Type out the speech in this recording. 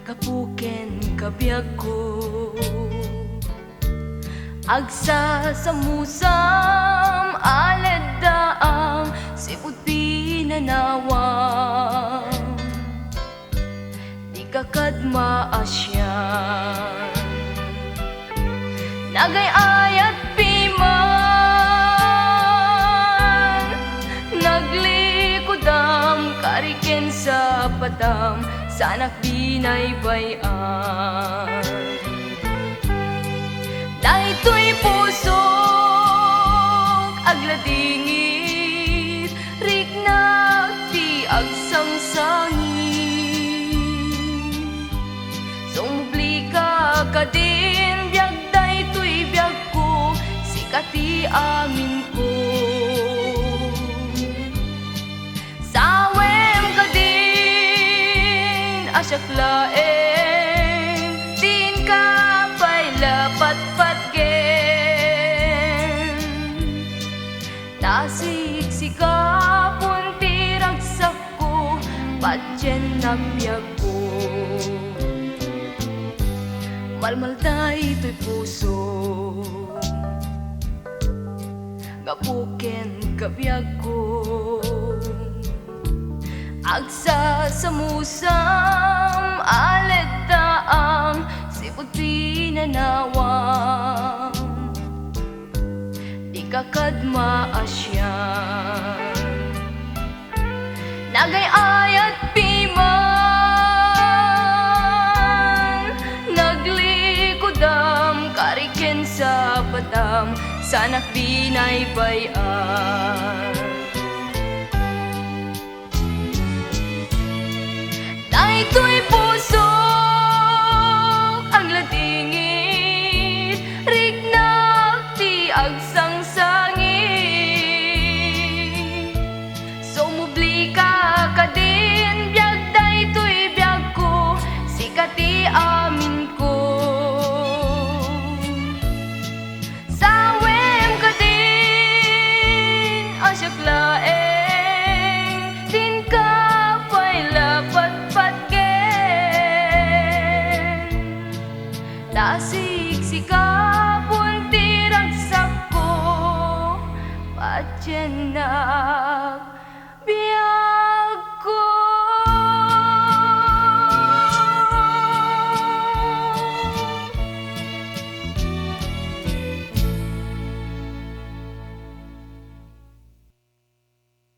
kapuken kabiag ko, agsa sa musam alad daang sipot pinanawang di kakadma asyan nagayayat piman naglikudam kariken sa patam sanak binay bayan daytoy pusok agladingit riknak ti agsangsangit sumubli ka kadin biag daytoy biag ko sikati amin ko sawem kadin asyak laeng din ka pa'y lapat-pat gen nasiksikapon ti ragsak ko patyen nagbiag ko malmal daytoy puso gapuken kabiag ko agsa sa musam alad daang sipot pinanawang di kakadma asyan nagayayat piman naglikudam kariken sa patam sanak binay bayan daytoy pusok agladingit riknak ti agsangsangit sumubli ka kadin biag daytoy biag ko sikati amin ko sawem kadin asyak laeng din ka pa'y lapat-pat gen nasiksikapon ti ragsak ko patyen na